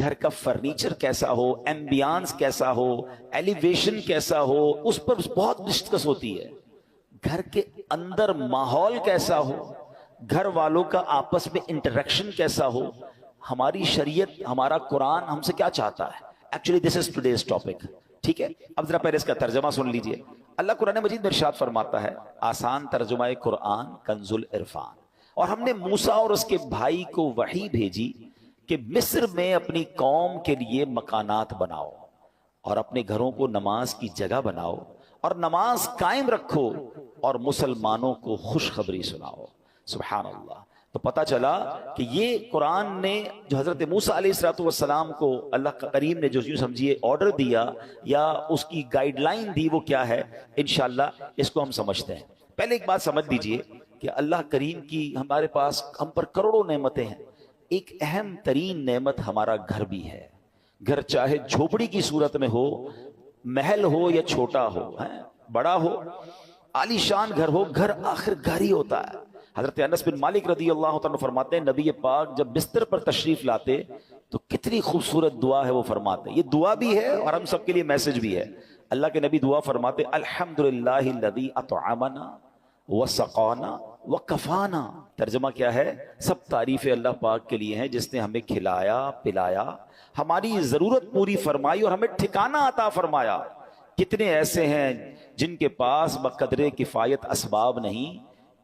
گھر کا فرنیچر کیسا ہو، ایمبیانس کیسا ہو، ایلیویشن کیسا ہو، اس پر بہت ڈسکس ہوتی ہے. گھر کے اندر ماحول کیسا ہو، گھر والوں کا آپس میں انٹریکشن کیسا ہو، ہماری شریعت، ہمارا قرآن ہم سے کیا چاہتا ہے. Actually this is today's topic. ٹھیک ہے، اب ذرا پہلے اس کا ترجمہ سن لیجئے. اللہ قرآن مجید میں ارشاد فرماتا ہے، آسان ترجمہ قرآن کنز العرفان. اور ہم نے موسیٰ اور اس کے بھائی کو وحی بھیجی کہ مصر میں اپنی قوم کے لیے مکانات بناؤ اور اپنے گھروں کو نماز کی جگہ بناؤ اور نماز قائم رکھو اور مسلمانوں کو خوشخبری سناؤ. سبحان اللہ. تو پتہ چلا کہ یہ قرآن نے جو حضرت موسیٰ علیہ السلام کو اللہ کریم نے جو یوں سمجھیے آرڈر دیا یا اس کی گائیڈ لائن دی، وہ کیا ہے انشاءاللہ اس کو ہم سمجھتے ہیں. پہلے ایک بات سمجھ لیجئے کہ اللہ کریم کی ہمارے پاس ہم پر کروڑوں نعمتیں ہیں. ایک اہم ترین نعمت ہمارا گھر بھی ہے. گھر چاہے جھوپڑی کی صورت میں ہو، محل ہو یا چھوٹا ہو، بڑا ہو، عالی شان گھر ہو، گھر آخر گھر ہی ہوتا ہے. حضرت انس بن مالک رضی اللہ تعالیٰ فرماتے ہیں نبی پاک جب بستر پر تشریف لاتے تو کتنی خوبصورت دعا ہے وہ فرماتے ہیں. یہ دعا بھی ہے اور ہم سب کے لیے میسج بھی ہے. اللہ کے نبی دعا فرماتے الحمدللہ الذی اطعمنا وسقانا وکفانا. ترجمہ کیا ہے؟ سب تعریفیں اللہ پاک کے لیے ہیں جس نے ہمیں کھلایا پلایا، ہماری ضرورت پوری فرمائی اور ہمیں ٹھکانہ عطا فرمایا. کتنے ایسے ہیں جن کے پاس بقدر کفایت اسباب نہیں،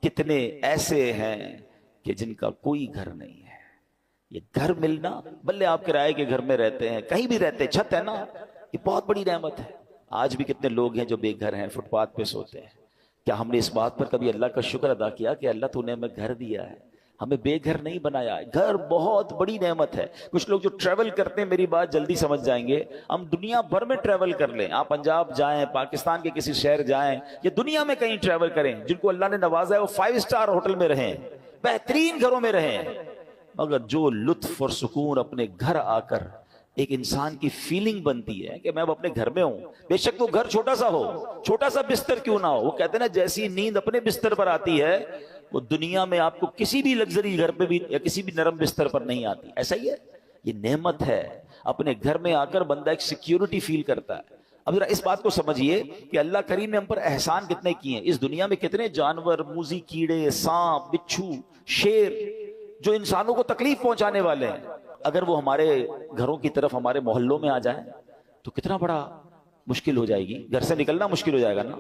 کتنے ایسے ہیں کہ جن کا کوئی گھر نہیں ہے. یہ گھر ملنا، بلے آپ کرائے کے گھر میں رہتے ہیں، کہیں بھی رہتے ہیں، چھت ہے نا، یہ بہت بڑی نعمت ہے. آج بھی کتنے لوگ ہیں جو بے گھر ہیں، فٹ پاتھ پہ سوتے ہیں. کیا ہم نے اس بات پر کبھی اللہ کا شکر ادا کیا کہ اللہ تو نے ہمیں گھر دیا ہے، ہمیں بے گھر نہیں بنایا ہے؟ گھر بہت بڑی نعمت ہے. کچھ لوگ جو ٹریول کرتے ہیں، میری بات جلدی سمجھ جائیں گے، ہم دنیا بھر میں ٹریول کر لیں، آپ پنجاب جائیں، پاکستان کے کسی شہر جائیں یا دنیا میں کہیں ٹریول کریں، جن کو اللہ نے نوازا ہے وہ 5 اسٹار ہوٹل میں رہیں، بہترین گھروں میں رہیں، مگر جو لطف اور سکون اپنے گھر آ کر ایک انسان کی فیلنگ بنتی ہے کہ میں اب اپنے گھر میں ہوں، بے شک وہ گھر چھوٹا سا ہو، چھوٹا سا بستر کیوں نہ ہو. وہ کہتے ہیں نا جیسی نیند اپنے بستر پر آتی ہے وہ دنیا میں آپ کو کسی بھی لگژری گھر پہ بھی یا کسی بھی نرم بستر پر نہیں آتی. ایسا ہی ہے، یہ نعمت ہے. اپنے گھر میں آ کر بندہ ایک سیکیورٹی فیل کرتا ہے. اب ذرا اس بات کو سمجھیے کہ اللہ کریم نے ہم پر احسان کتنے کیے ہیں. اس دنیا میں کتنے جانور، موذی کیڑے، سانپ، بچھو، شیر جو انسانوں کو تکلیف پہنچانے والے ہیں، اگر وہ ہمارے گھروں کی طرف، ہمارے محلوں میں آ جائیں تو کتنا بڑا مشکل ہو جائے گی. گھر سے نکلنا مشکل ہو جائے گا نا.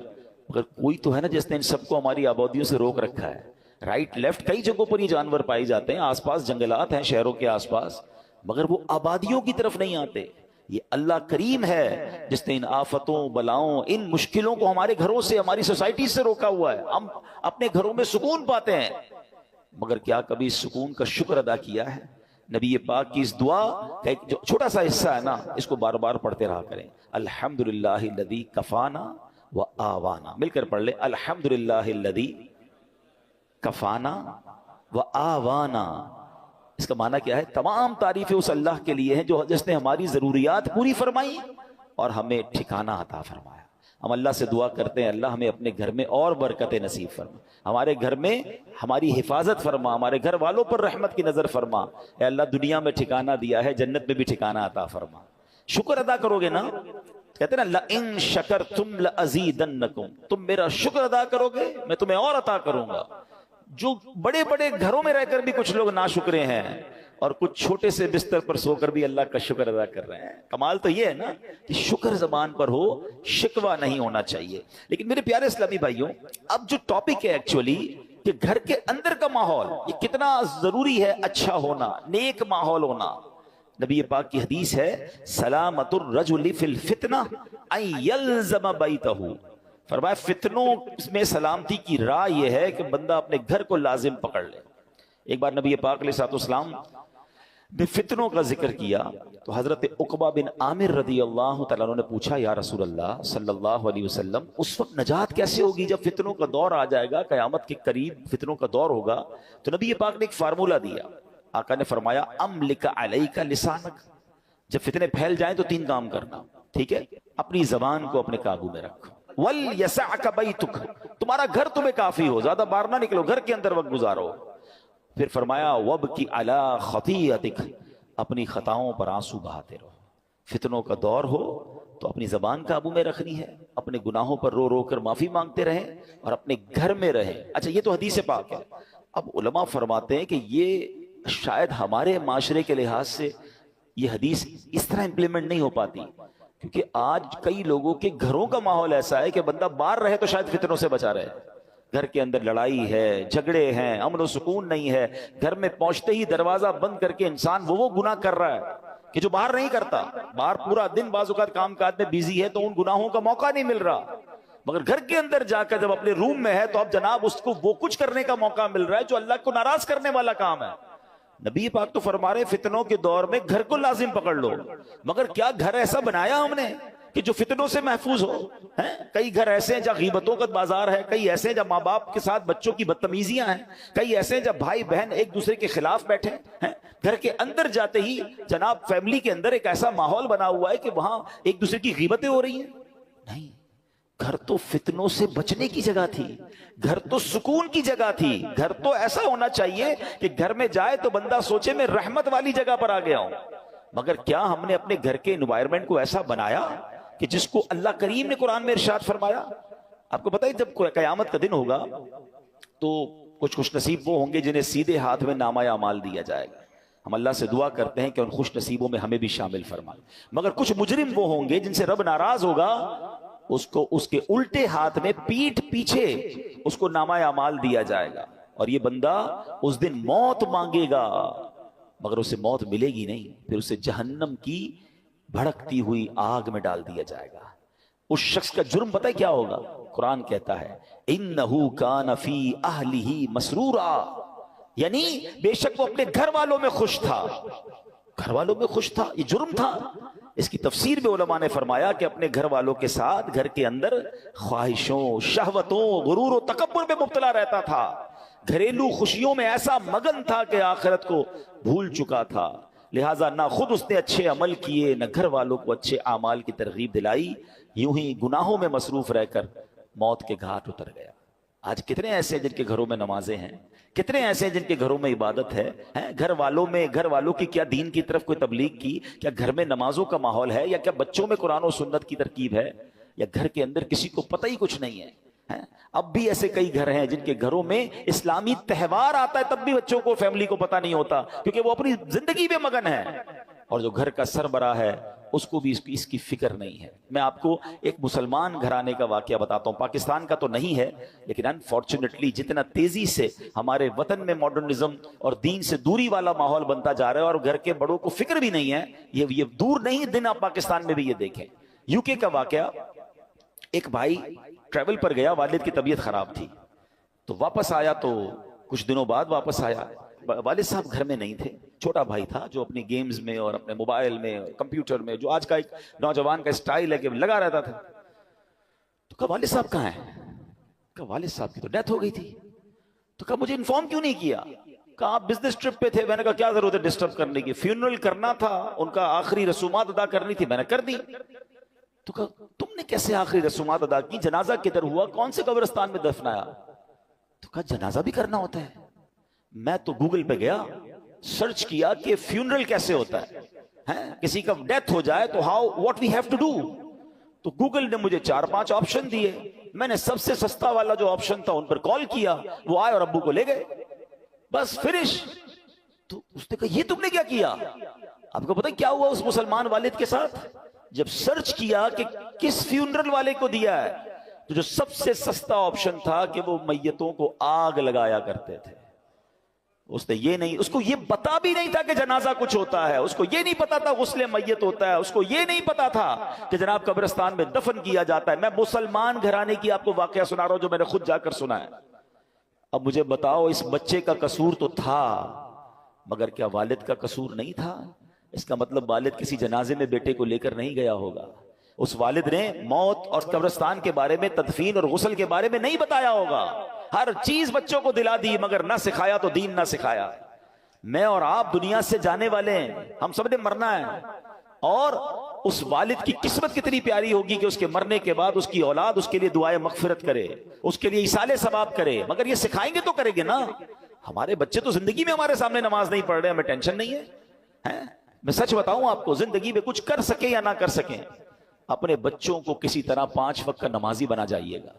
مگر کوئی تو ہے نا جس نے ان سب کو ہماری آبادیوں سے روک رکھا ہے. رائٹ لیفٹ کئی جگہوں پر یہ جانور پائے جاتے ہیں، آس پاس جنگلات ہیں شہروں کے آس پاس، مگر وہ آبادیوں کی طرف نہیں آتے. یہ اللہ کریم ہے جس نے ان آفتوں، بلاؤں، ان مشکلوں کو ہمارے گھروں سے، ہماری سوسائٹی سے روکا ہوا ہے. ہم اپنے گھروں میں سکون پاتے ہیں، مگر کیا کبھی اس سکون کا شکر ادا کیا ہے؟ نبی پاک کی اس دعا کا ایک جو چھوٹا سا حصہ ہے نا، اس کو بار بار پڑھتے رہا کریں. الحمدللہ الذی کفانا و آوانا. مل کر پڑھ لیں، الحمدللہ الذی کفانا و آوانا. اس کا معنی کیا ہے؟ تمام تعریفیں اس اللہ کے لیے ہیں جو جس نے ہماری ضروریات پوری فرمائی اور ہمیں ٹھکانہ عطا فرمایا. ہم اللہ سے دعا کرتے ہیں اللہ ہمیں اپنے گھر میں اور برکت نصیب فرما، ہمارے گھر میں ہماری حفاظت فرما، ہمارے گھر والوں پر رحمت کی نظر فرما. اے اللہ دنیا میں ٹھکانہ دیا ہے، جنت میں بھی ٹھکانہ عطا فرما. شکر ادا کرو گے نا، کہتے ہیں نا لئن شکرتم لازیدنکم، تم میرا شکر ادا کرو گے میں تمہیں اور عطا کروں گا. جو بڑے بڑے گھروں میں رہ کر بھی کچھ لوگ ناشکرے ہیں اور کچھ چھوٹے سے بستر پر سو کر بھی اللہ کا شکر ادا کر رہے ہیں. کمال تو یہ ہے نا کہ شکر زبان پر ہو، شکوہ نہیں ہونا چاہیے. لیکن میرے پیارے اسلامی بھائیوں، اب جو ٹاپک ہے ایکچولی کہ گھر کے اندر کا ماحول یہ کتنا ضروری ہے، اچھا ہونا، نیک ماحول ہونا. نبی پاک کی حدیث ہے سلامت الرجل فی الفتنہ ان یلزم بیتہ. فرمایا فتنوں میں سلامتی کی راہ یہ ہے کہ بندہ اپنے گھر کو لازم پکڑ لے. ایک بار نبی پاک علیہ السلام نے فتنوں کا ذکر کیا تو حضرت عقبہ بن عامر رضی اللہ تعالیٰ عنہ نے پوچھا یا رسول اللہ صلی اللہ علیہ وسلم اس وقت نجات کیسے ہوگی جب فتنوں کا دور آ جائے گا، قیامت کے قریب فتنوں کا دور ہوگا؟ تو نبی پاک نے ایک فارمولہ دیا. آقا نے فرمایا املک علیک لسانک، جب فتنے پھیل جائیں تو 3 کام کرنا، ٹھیک ہے؟ اپنی زبان کو اپنے قابو میں رکھو. وَلْيَسَعْكَ بَيْتُكَ، تمہارا گھر تمہیں کافی ہو، زیادہ باہر نہ نکلو، گھر کے اندر وقت گزارو. پھر فرمایا وَبْكِ عَلَىٰ خَطِيئَتِكَ، اپنی خطاؤں پر آنسو بہاتے رہو. فتنوں کا دور ہو تو اپنی زبان قابو میں رکھنی ہے, اپنے گناہوں پر رو رو کر معافی مانگتے رہیں اور اپنے گھر میں رہیں. اچھا یہ تو حدیث پاک ہے. اب علماء فرماتے ہیں کہ یہ شاید ہمارے معاشرے کے لحاظ سے یہ حدیث اس طرح امپلیمنٹ نہیں ہو پاتی, کیونکہ آج کئی لوگوں کے گھروں کا ماحول ایسا ہے کہ بندہ باہر رہے تو شاید فتنوں سے بچا رہے. گھر کے اندر لڑائی ہے, جھگڑے ہیں, امن و سکون نہیں ہے. گھر میں پہنچتے ہی دروازہ بند کر کے انسان وہ گناہ کر رہا ہے کہ جو باہر نہیں کرتا. باہر پورا دن بعض اوقات کام کاج میں بیزی ہے تو ان گناہوں کا موقع نہیں مل رہا, مگر گھر کے اندر جا کر جب اپنے روم میں ہے تو اب جناب اس کو وہ کچھ کرنے کا موقع مل رہا ہے جو اللہ کو ناراض کرنے والا کام ہے. نبی پاک تو فرما رہے فتنوں کے دور میں گھر کو لازم پکڑ لو, مگر کیا گھر ایسا بنایا ہم نے کہ جو فتنوں سے محفوظ ہو؟ کئی گھر ایسے ہیں جہاں غیبتوں کا بازار ہے, کئی ایسے ہیں جہاں ماں باپ کے ساتھ بچوں کی بدتمیزیاں ہیں, کئی ایسے ہیں جہاں بھائی بہن ایک دوسرے کے خلاف بیٹھے ہیں. گھر کے اندر جاتے ہی جناب فیملی کے اندر ایک ایسا ماحول بنا ہوا ہے کہ وہاں ایک دوسرے کی غیبتیں ہو رہی ہیں. نہیں, گھر تو فتنوں سے بچنے کی جگہ تھی, گھر تو سکون کی جگہ تھی. گھر تو ایسا ہونا چاہیے کہ گھر میں جائے تو بندہ سوچے میں رحمت والی جگہ پر آ گیا ہوں. مگر کیا ہم نے اپنے گھر کے انوائرمنٹ کو ایسا بنایا کہ جس کو اللہ کریم نے قرآن میں ارشاد فرمایا؟ آپ کو پتہ ہے جب قیامت کا دن ہوگا تو کچھ خوش نصیب وہ ہوں گے جنہیں سیدھے ہاتھ میں نامہ اعمال دیا جائے گا. ہم اللہ سے دعا کرتے ہیں کہ ان خوش نصیبوں میں ہمیں بھی شامل فرمائے. مگر کچھ مجرم وہ ہوں گے جن سے رب ناراض ہوگا, اس کو اس کے الٹے ہاتھ میں پیٹھ پیچھے اس کو نامہ اعمال دیا جائے گا, اور یہ بندہ اس دن موت مانگے گا مگر اسے موت ملے گی نہیں. پھر اسے جہنم کی بھڑکتی ہوئی آگ میں ڈال دیا جائے گا. اس شخص کا جرم پتہ ہے کیا ہوگا؟ قرآن کہتا ہے انہو کان فی اہلہ مسرورا, یعنی بے شک وہ اپنے گھر والوں میں خوش تھا. گھر والوں میں خوش تھا, یہ جرم تھا. اس کی تفسیر میں علماء نے فرمایا کہ اپنے گھر والوں کے ساتھ گھر کے اندر خواہشوں, شہوتوں, غرور و تکبر میں مبتلا رہتا تھا. گھریلو خوشیوں میں ایسا مگن تھا کہ آخرت کو بھول چکا تھا. لہٰذا نہ خود اس نے اچھے عمل کیے, نہ گھر والوں کو اچھے اعمال کی ترغیب دلائی. یوں ہی گناہوں میں مصروف رہ کر موت کے گھاٹ اتر گیا. آج کتنے ایسے ہیں جن کے گھروں میں نمازیں ہیں, کتنے ایسے ہیں جن کے گھروں میں عبادت ہے. گھر والوں کی کیا دین کی طرف کوئی تبلیغ کی, کیا گھر میں نمازوں کا ماحول ہے, یا کیا بچوں میں قرآن و سنت کی ترکیب ہے, یا گھر کے اندر کسی کو پتہ ہی کچھ نہیں ہے. اب بھی ایسے کئی گھر ہیں جن کے گھروں میں اسلامی تہوار آتا ہے تب بھی بچوں کو, فیملی کو پتہ نہیں ہوتا, کیونکہ وہ اپنی زندگی میں مگن ہے. اور جو گھر کا سربراہ ہے اس کو بھی اس کی فکر نہیں ہے. میں آپ کو ایک مسلمان گھرانے کا واقعہ بتاتا ہوں, پاکستان کا تو نہیں ہے لیکن انفارچونیٹلی جتنا تیزی سے ہمارے وطن میں ماڈرنزم اور دین سے دوری والا ماحول بنتا جا رہا ہے, اور گھر کے بڑوں کو فکر بھی نہیں ہے, یہ دور نہیں دن آپ پاکستان میں بھی یہ دیکھیں. یو کے کا واقعہ, ایک بھائی ٹریول پر گیا, والد کی طبیعت خراب تھی تو واپس آیا, تو کچھ دنوں بعد واپس آیا. والد صاحب گھر میں نہیں تھے, چھوٹا بھائی تھا جو اپنی گیمز میں اور اپنے موبائل میں, کمپیوٹر میں, جو آج کا ایک نوجوان کا سٹائل ہے کہ لگا رہتا تھا. تو کہا والد صاحب کہاں ہیں؟ کہا والد صاحب کی تو ڈیتھ ہو گئی تھی. تو کہا مجھے انفارم کیوں نہیں کیا؟ کہا آپ بزنس ٹرپ پہ تھے. میں نے کہا کیا ضرورت ہے ڈسٹرب کرنے کی, فیونرل کرنا تھا, ان کا آخری رسومات ادا کرنی تھی, میں نے کر دی. تو کہا تم نے کیسے آخری رسومات ادا کی, جنازہ کدھر ہوا, کون سے قبرستان میں دفنایا؟ تو کہا جنازہ بھی کرنا ہوتا ہے. میں تو گوگل پہ گیا, سرچ کیا کہ فیونرل کیسے ہوتا ہے, کسی کا ڈیتھ ہو جائے تو what we have to do. تو گوگل نے مجھے 4-5 آپشن دیے, میں نے سب سے سستا والا جو آپشن تھا ان پر کال کیا, وہ آئے اور ابو کو لے گئے, بس فنش. تو اس نے کہا یہ تم نے کیا کیا؟ آپ کو پتہ کیا ہوا اس مسلمان والد کے ساتھ؟ جب سرچ کیا کہ کس فیونرل والے کو دیا ہے, تو جو سب سے سستا آپشن تھا کہ وہ میتوں کو آگ لگایا کرتے تھے. اس نے یہ نہیں, اس کو یہ پتا بھی نہیں تھا کہ جنازہ کچھ ہوتا ہے, اس کو یہ نہیں پتا تھا غسل میت ہوتا ہے, اس کو یہ نہیں پتا تھا کہ جناب قبرستان میں دفن کیا جاتا ہے. میں مسلمان گھرانے کی آپ کو واقعہ سنا رہا ہوں جو میں نے خود جا کر سنا ہے. اب مجھے بتاؤ, اس بچے کا قصور تو تھا مگر کیا والد کا قصور نہیں تھا؟ اس کا مطلب والد کسی جنازے میں بیٹے کو لے کر نہیں گیا ہوگا. اس والد نے موت اور قبرستان کے بارے میں, تدفین اور غسل کے بارے میں نہیں بتایا ہوگا. ہر چیز بچوں کو دلا دی مگر نہ سکھایا تو دین نہ سکھایا. میں اور آپ دنیا سے جانے والے ہیں, ہم سب نے مرنا ہے, اور اس والد کی قسمت کتنی پیاری ہوگی کہ اس کے مرنے کے بعد اس کی اولاد اس کے لیے دعائے مغفرت کرے, اس کے لیے ایصال ثواب کرے. مگر یہ سکھائیں گے تو کریں گے نا. ہمارے بچے تو زندگی میں ہمارے سامنے نماز نہیں پڑھ رہے, ہمیں ٹینشن نہیں ہے. میں سچ بتاؤں آپ کو، زندگی میں کچھ کر سکیں یا نہ کر سکیں، اپنے بچوں کو کسی طرح 5 وقت کا نمازی بنا جائیے گا.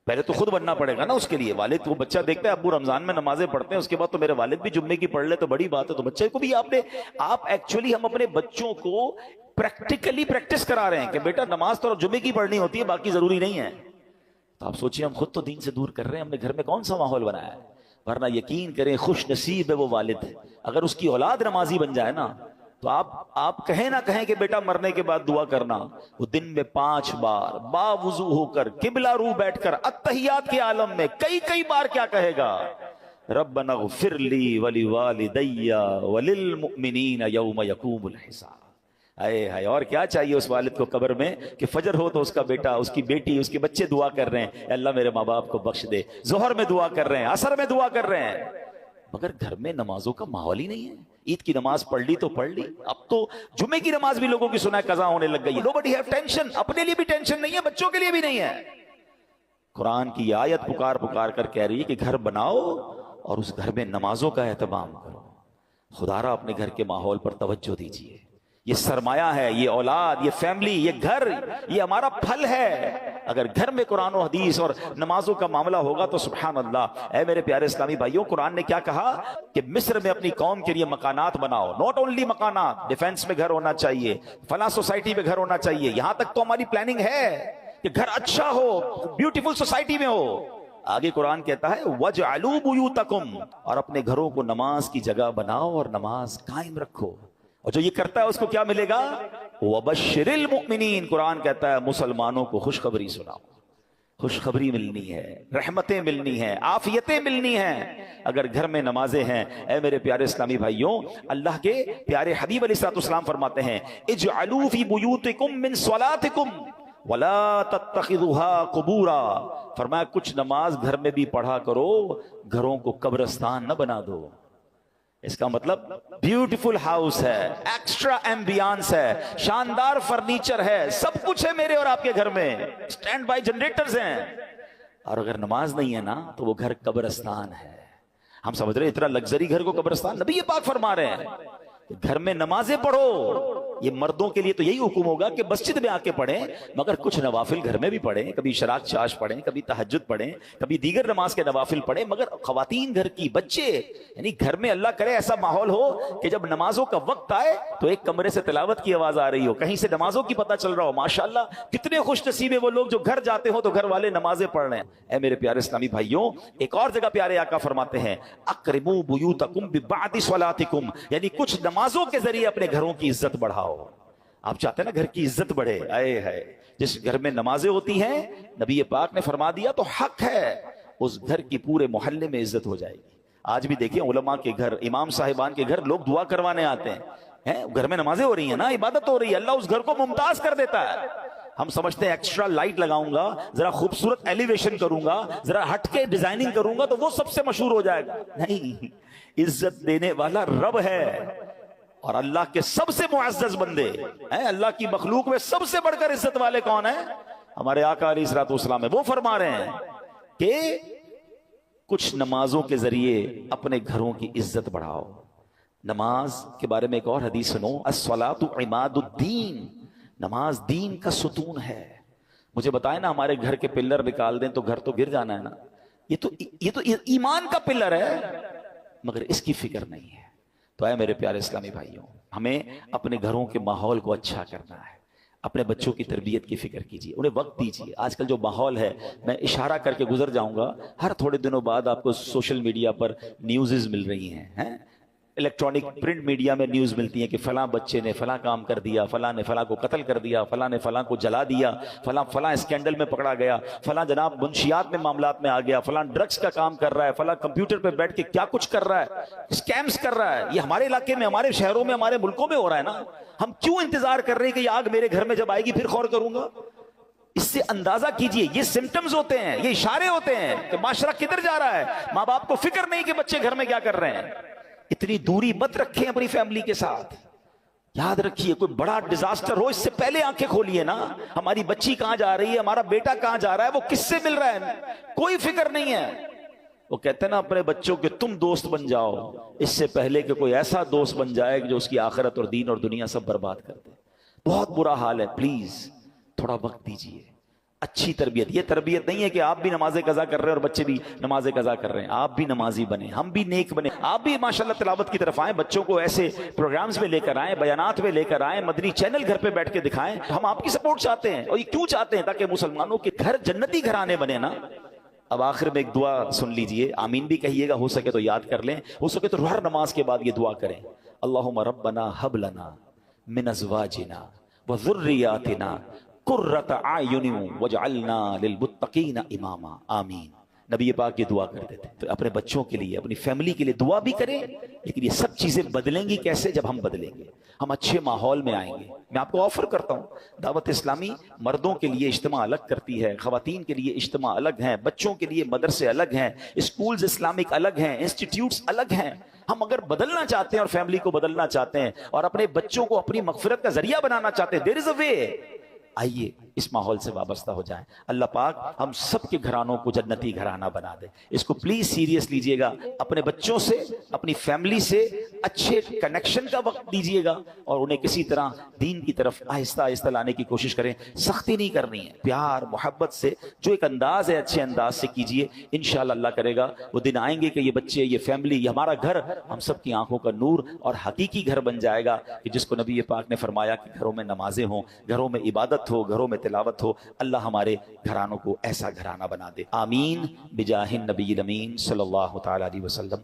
پہلے تو خود بننا پڑے گا نا اس کے لیے. والد وہ بچہ دیکھتا ہے ابو رمضان میں نمازیں پڑھتے ہیں، اس کے بعد تو میرے والد بھی جمعے کی پڑھ لے تو بڑی بات ہے. تو بچے کو بھی آپ ایکچولی ہم اپنے بچوں کو پریکٹیکلی پریکٹس کرا رہے ہیں کہ بیٹا نماز تو جمعے کی پڑھنی ہوتی ہے، باقی ضروری نہیں ہے. تو آپ سوچئے ہم خود تو دین سے دور کر رہے ہیں، ہم نے گھر میں کون سا ماحول بنایا ہے. ورنہ یقین کریں خوش نصیب ہے وہ والد، اگر اس کی اولاد نمازی بن جائے نا، تو آپ کہیں نہ کہیں کہ بیٹا مرنے کے بعد دعا کرنا، وہ دن میں 5 بار باوضو ہو کر قبلہ رو بیٹھ کر اتحیات کے عالم میں کئی بار کیا کہے گا؟ ربنا اغفر لی ولوالدی وللمؤمنین یوم یقوم الحساب. اے ہائے، اور کیا چاہیے اس والد کو قبر میں کہ فجر ہو تو اس کا بیٹا، اس کی بیٹی، اس کے بچے دعا کر رہے ہیں اے اللہ میرے ماں باپ کو بخش دے، ظہر میں دعا کر رہے ہیں، عصر میں دعا کر رہے ہیں. مگر گھر میں نمازوں کا ماحول ہی نہیں ہے. عید کی نماز پڑھ لی تو پڑھ لی، اب تو جمعے کی نماز بھی لوگوں کی سنا ہے قضا ہونے لگ گئی. Nobody have tension، اپنے لیے بھی ٹینشن نہیں ہے، بچوں کے لیے بھی نہیں ہے. قرآن کی آیت پکار کر کہہ رہی ہے کہ گھر بناؤ اور اس گھر میں نمازوں کا اہتمام کرو. خدا را اپنے گھر کے ماحول پر توجہ دیجیے. یہ سرمایہ ہے، یہ اولاد، یہ فیملی، یہ گھر، یہ ہمارا پھل ہے. اگر گھر میں قرآن و حدیث اور نمازوں کا معاملہ ہوگا تو سبحان اللہ. اے میرے پیارے اسلامی بھائیوں، قرآن نے کیا کہا کہ مصر میں اپنی قوم کے لیے مکانات بناؤ. ناٹ اونلی مکانات، ڈیفنس میں گھر ہونا چاہیے، فلاں سوسائٹی میں گھر ہونا چاہیے. یہاں تک تو ہماری پلاننگ ہے کہ گھر اچھا ہو، بیوٹیفل سوسائٹی میں ہو. آگے قرآن کہتا ہے وَجْعَلُوا بُيُوتَكُمْ، اور اپنے گھروں کو نماز کی جگہ بناؤ اور نماز قائم رکھو. اور جو یہ کرتا ہے اس کو کیا ملے گا؟ وَبَشِّرِ الْمُؤْمِنِينَ، قرآن کہتا ہے مسلمانوں کو خوشخبری سناؤ. خوشخبری ملنی ہے، رحمتیں ملنی ہیں، عافیتیں ملنی ہیں اگر گھر میں نمازیں ہیں. اے میرے پیارے اسلامی بھائیوں، اللہ کے پیارے حبیب علیہ السلام فرماتے ہیں اجعلوا فی بیوتکم من صلاتکم ولا تتخذوها قبورا. فرمایا کچھ نماز گھر میں بھی پڑھا کرو، گھروں کو قبرستان نہ بنا دو. اس کا مطلب بیوٹیفل ہاؤس ہے، ایکسٹرا ایمبیانس ہے، شاندار فرنیچر ہے، سب کچھ ہے میرے اور آپ کے گھر میں، سٹینڈ بائی جنریٹرز ہیں. اور اگر نماز نہیں ہے نا تو وہ گھر قبرستان ہے. ہم سمجھ رہے اتنا لگزری گھر کو قبرستان، نبی پاک فرما رہے ہیں کہ گھر میں نمازیں پڑھو. یہ مردوں کے لیے تو یہی حکم ہوگا کہ مسجد میں آ کے پڑھیں، مگر کچھ نوافل گھر میں بھی پڑھیں، کبھی شراک چاش پڑھیں، کبھی تہجد پڑھیں، کبھی دیگر نماز کے نوافل پڑھیں. مگر خواتین گھر کی، بچے، یعنی گھر میں اللہ کرے ایسا ماحول ہو کہ جب نمازوں کا وقت آئے تو ایک کمرے سے تلاوت کی آواز آ رہی ہو، کہیں سے نمازوں کی پتہ چل رہا ہو. ماشاءاللہ کتنے خوش نصیب ہیں وہ لوگ جو گھر جاتے ہو تو گھر والے نمازیں پڑھ رہے ہیں. اے میرے پیارے اسلامی بھائیوں، ایک اور جگہ پیارے آقا فرماتے ہیں اقربوا بیوتکم ببعد صلاتکم، یعنی کچھ نمازوں کے ذریعے اپنے گھروں کی عزت بڑھاؤ. آپ چاہتے ہیں نا گھر کی عزت بڑھے؟ آئے ہے جس گھر میں نمازیں ہوتی ہیں، نبی پاک نے فرما دیا تو حق ہے اس گھر کی پورے محلے میں عزت ہو جائے گی. آج بھی دیکھیں علماء کے گھر، امام صاحبان کے گھر لوگ دعا کروانے آتے ہیں، گھر میں نمازیں ہو رہی ہیں نا، عبادت ہو رہی ہے، اللہ اس گھر کو ممتاز کر دیتا ہے. ہم سمجھتے ہیں ایکسٹرا لائٹ لگاؤں گا، ذرا خوبصورت ایلیویشن کروں گا، ذرا ہٹ کے ڈیزائننگ کروں گا تو وہ سب سے مشہور ہو جائے گا. نہیں، عزت دینے والا رب ہے. اور اللہ کے سب سے معزز بندے ہیں، اللہ کی مخلوق میں سب سے بڑھ کر عزت والے کون ہیں؟ ہمارے آقا علیہ الصلوۃ والسلام. وہ فرما رہے ہیں کہ کچھ نمازوں کے ذریعے اپنے گھروں کی عزت بڑھاؤ. نماز کے بارے میں ایک اور حدیث سنو، الصلاۃ عماد الدین، نماز دین کا ستون ہے. مجھے بتائیں نا، ہمارے گھر کے پلر نکال دیں تو گھر تو گر جانا ہے نا. یہ تو ایمان کا پلر ہے، مگر اس کی فکر نہیں ہے. تو اے میرے پیارے اسلامی بھائیوں، ہمیں اپنے گھروں کے ماحول کو اچھا کرنا ہے. اپنے بچوں کی تربیت کی فکر کیجیے، انہیں وقت دیجیے. آج کل جو ماحول ہے، میں اشارہ کر کے گزر جاؤں گا، ہر تھوڑے دنوں بعد آپ کو سوشل میڈیا پر نیوزز مل رہی ہیں، الیکٹرانک پرنٹ میڈیا میں نیوز ملتی ہیں کہ فلاں بچے نے فلاں کام کر دیا، فلاں نے فلاں کو قتل کر دیا، فلاں نے فلاں کو جلا دیا، فلاں اسکینڈل میں پکڑا گیا، فلاں جناب منشیات میں معاملات میں آ گیا، فلاں ڈرگز کا کام کر رہا ہے، فلاں کمپیوٹر پہ بیٹھ کے کیا کچھ کر رہا ہے، اسکیمز کر رہا ہے. یہ ہمارے علاقے میں، ہمارے شہروں میں، ہمارے ملکوں میں ہو رہا ہے نا. ہم کیوں انتظار کر رہے ہیں کہ یہ آگ میرے گھر میں جب آئے گی پھر غور کروں گا؟ اس سے اندازہ کیجئے، یہ سمٹمز ہوتے ہیں، یہ اشارے ہوتے ہیں کہ معاشرہ کدھر جا رہا ہے. ماں باپ کو فکر نہیں کہ بچے گھر میں کیا کر رہے ہیں. اتنی دوری مت رکھیں اپنی فیملی کے ساتھ. یاد رکھیے کوئی بڑا ڈیزاسٹر ہو اس سے پہلے آنکھیں کھولیے نا. ہماری بچی کہاں جا رہی ہے، ہمارا بیٹا کہاں جا رہا ہے، وہ کس سے مل رہا ہے، کوئی فکر نہیں ہے. وہ کہتے ہیں نا اپنے بچوں کے تم دوست بن جاؤ اس سے پہلے کہ کوئی ایسا دوست بن جائے کہ جو اس کی آخرت اور دین اور دنیا سب برباد کر دے. بہت برا حال ہے. پلیز تھوڑا وقت دیجیے. اچھی تربیت, یہ تربیت نہیں ہے کہ آپ بھی نماز قضا کر رہے ہیں اور بچے بھی نماز قضا کر رہے ہیں. آپ بھی نمازی بنیں, ہم بھی نیک بنیں, آپ بھی ماشاءاللہ تلاوت کی طرف آئیں, بچوں کو ایسے پروگرامز میں لے کر آئیں, بیانات میں لے کر آئیں, مدنی چینل گھر پہ بیٹھ کے دکھائیں. ہم آپ کی سپورٹ چاہتے ہیں. اور یہ کیوں چاہتے ہیں؟ تاکہ مسلمانوں کے گھر جنتی گھرانے بنے نا. اب آخر میں ایک دعا سن لیجئے, آمین بھی کہیے گا, ہو سکے تو یاد کر لیں, ہو سکے تو ہر نماز کے بعد یہ دعا کریں. اللہم ربنا حب لنا من ازواجنا وذریاتنا قرۃ اعین واجعلنا للمتقین اماما. آمین. نبی پاک یہ دعا کرتے تھے. تو اپنے بچوں کے لیے, اپنی فیملی کے لیے دعا بھی کریں, لیکن یہ سب چیزیں بدلیں گی کیسے؟ جب ہم بدلیں گے, ہم اچھے ماحول میں آئیں گے. میں آپ کو آفر کرتا ہوں, دعوت اسلامی مردوں کے لیے اجتماع الگ کرتی ہے, خواتین کے لیے اجتماع الگ ہیں, بچوں کے لیے مدرسے الگ ہیں, اسکولز اسلامک الگ ہیں, انسٹیٹیوٹس الگ ہیں. ہم اگر بدلنا چاہتے ہیں اور فیملی کو بدلنا چاہتے ہیں اور اپنے بچوں کو اپنی مغفرت کا ذریعہ بنانا چاہتے ہیں, دیر از اے وے. آئیے اس ماحول سے وابستہ ہو جائیں. اللہ پاک ہم سب کے گھرانوں کو جنتی گھرانہ بنا دے. اس کو پلیز سیریس لیجئے گا. اپنے بچوں سے, اپنی فیملی سے اچھے کنیکشن کا وقت دیجئے گا اور انہیں کسی طرح دین کی طرف آہستہ آہستہ لانے کی کوشش کریں. سختی نہیں کرنی ہے, پیار محبت سے جو ایک انداز ہے اچھے انداز سے کیجئے. انشاءاللہ اللہ کرے گا وہ دن آئیں گے کہ یہ بچے, یہ فیملی, یہ ہمارا گھر ہم سب کی آنکھوں کا نور اور حقیقی گھر بن جائے گا, کہ جس کو نبی پاک نے فرمایا کہ گھروں میں نمازیں ہوں, گھروں میں عبادت ہو, گھروں میں تلاوت ہو. اللہ ہمارے گھرانوں کو ایسا گھرانہ بنا دے. آمین بجاہ النبی الامین صلی اللہ تعالی علیہ وسلم.